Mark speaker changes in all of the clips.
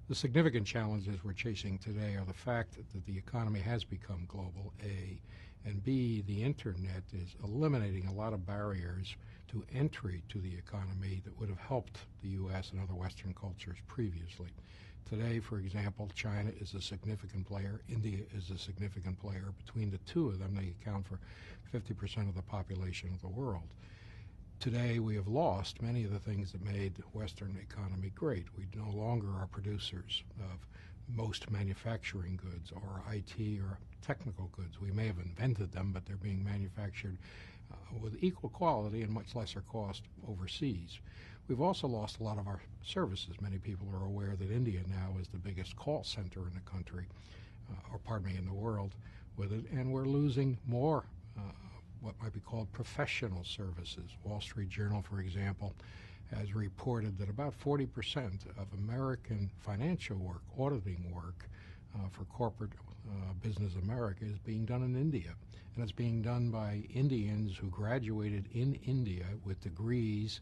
Speaker 1: The significant challenges we're chasing today are the fact that the economy has become global, A, and B, the internet is eliminating a lot of barriers to entry to the economy that would have helped the U.S. and other Western cultures previously. Today, for example, China is a significant player, India is a significant player. Between the two of them, they account for 50% of the population of the world. Today, we have lost many of the things that made the Western economy great. We no longer are producers of most manufacturing goods or IT or technical goods. We may have invented them, but they're being manufactured with equal quality and much lesser cost overseas. We've also lost a lot of our services. Many people are aware that India now is the biggest call center in the country, in the world with it, and we're losing more what might be called professional services. Wall Street Journal, for example, has reported that about 40% of American financial work, auditing work for corporate business America is being done in India. And it's being done by Indians who graduated in India with degrees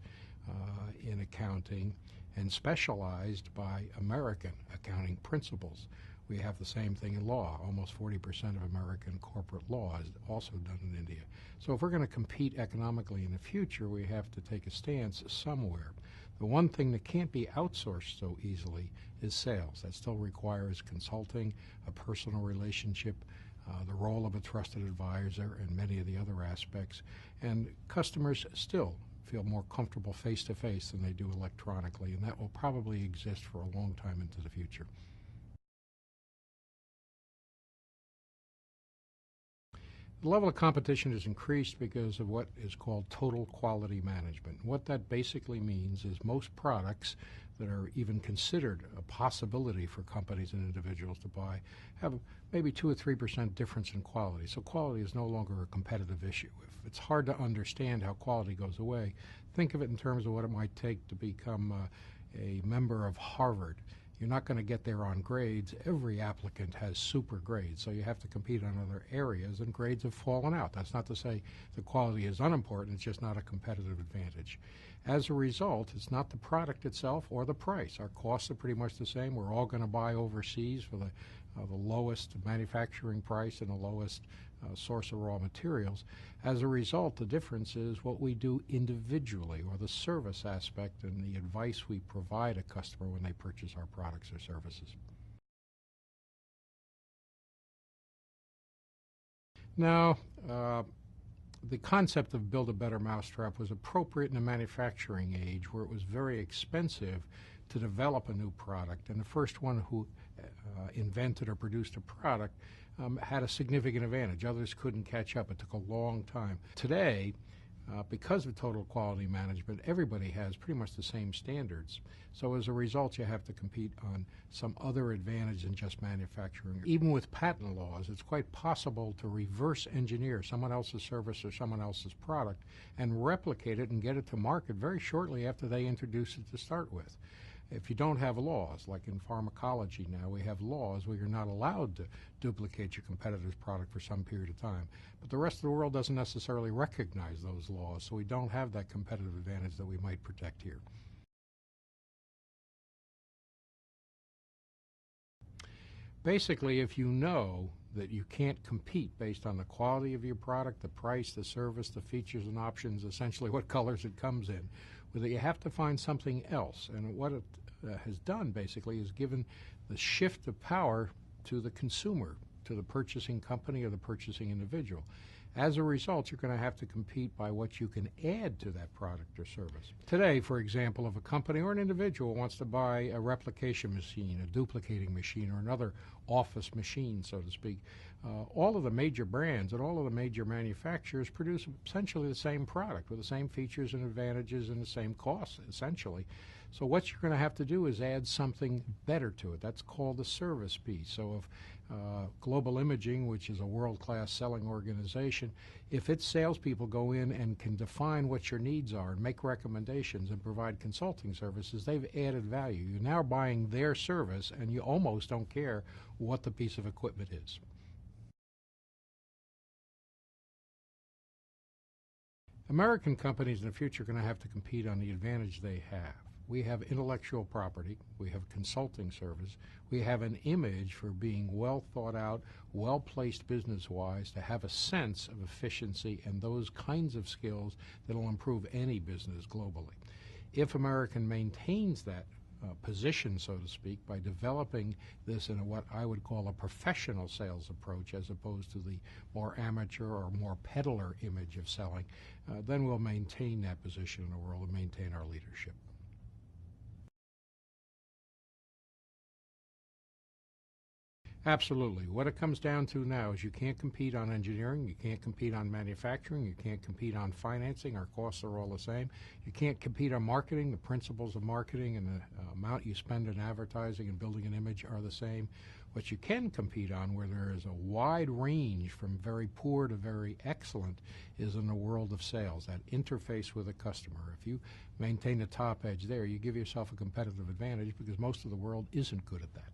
Speaker 1: in accounting and specialized by American accounting principles. We have the same thing in law. Almost 40% of American corporate law is also done in India. So if we're going to compete economically in the future, we have to take a stance somewhere. The one thing that can't be outsourced so easily is sales. That still requires consulting, a personal relationship, the role of a trusted advisor, and many of the other aspects. And customers still feel more comfortable face-to-face than they do electronically, and that will probably exist for a long time into the future. The level of competition has increased because of what is called total quality management. What that basically means is most products that are even considered a possibility for companies and individuals to buy have maybe 2 or 3% difference in quality. So quality is no longer a competitive issue. If it's hard to understand how quality goes away, think of it in terms of what it might take to become a member of Harvard. You're not going to get there on grades. Every applicant has super grades, so you have to compete on other areas, and grades have fallen out. That's not to say the quality is unimportant, it's just not a competitive advantage. As a result, it's not the product itself or the price. Our costs are pretty much the same. We're all going to buy overseas for the lowest manufacturing price and the lowest source of raw materials. As a result, the difference is what we do individually, or the service aspect and the advice we provide a customer when they purchase our products or services. Now, the concept of build a better mousetrap was appropriate in the manufacturing age, where it was very expensive to develop a new product, and the first one who invented or produced a product had a significant advantage. Others couldn't catch up. It took a long time. Today, because of total quality management, everybody has pretty much the same standards. So as a result, you have to compete on some other advantage than just manufacturing. Even with patent laws, it's quite possible to reverse engineer someone else's service or someone else's product and replicate it and get it to market very shortly after they introduce it to start with. If you don't have laws, like in pharmacology now, we have laws where you're not allowed to duplicate your competitor's product for some period of time. But the rest of the world doesn't necessarily recognize those laws, so we don't have that competitive advantage that we might protect here. Basically, if you know that you can't compete based on the quality of your product, the price, the service, the features and options, essentially what colors it comes in, well, you have to find something else. And what it has done basically is given the shift of power to the consumer, to the purchasing company or the purchasing individual. As a result, you're going to have to compete by what you can add to that product or service. Today, for example, if a company or an individual wants to buy a replication machine, a duplicating machine, or another office machine, so to speak, all of the major brands and all of the major manufacturers produce essentially the same product with the same features and advantages and the same costs, essentially. So what you're going to have to do is add something better to it. That's called the service piece. So if Global Imaging, which is a world-class selling organization, if its salespeople go in and can define what your needs are and make recommendations and provide consulting services, they've added value. You're now buying their service, and you almost don't care what the piece of equipment is. American companies in the future are going to have to compete on the advantage they have, We have intellectual property, we have consulting service, we have an image for being well thought out, well placed business-wise, to have a sense of efficiency and those kinds of skills that will improve any business globally. If America maintains that position, so to speak, by developing this in what I would call a professional sales approach as opposed to the more amateur or more peddler image of selling, then we'll maintain that position in the world and maintain our leadership. Absolutely. What it comes down to now is you can't compete on engineering, you can't compete on manufacturing, you can't compete on financing. Our costs are all the same. You can't compete on marketing. The principles of marketing and the amount you spend in advertising and building an image are the same. What you can compete on, where there is a wide range from very poor to very excellent, is in the world of sales, that interface with a customer. If you maintain the top edge there, you give yourself a competitive advantage because most of the world isn't good at that.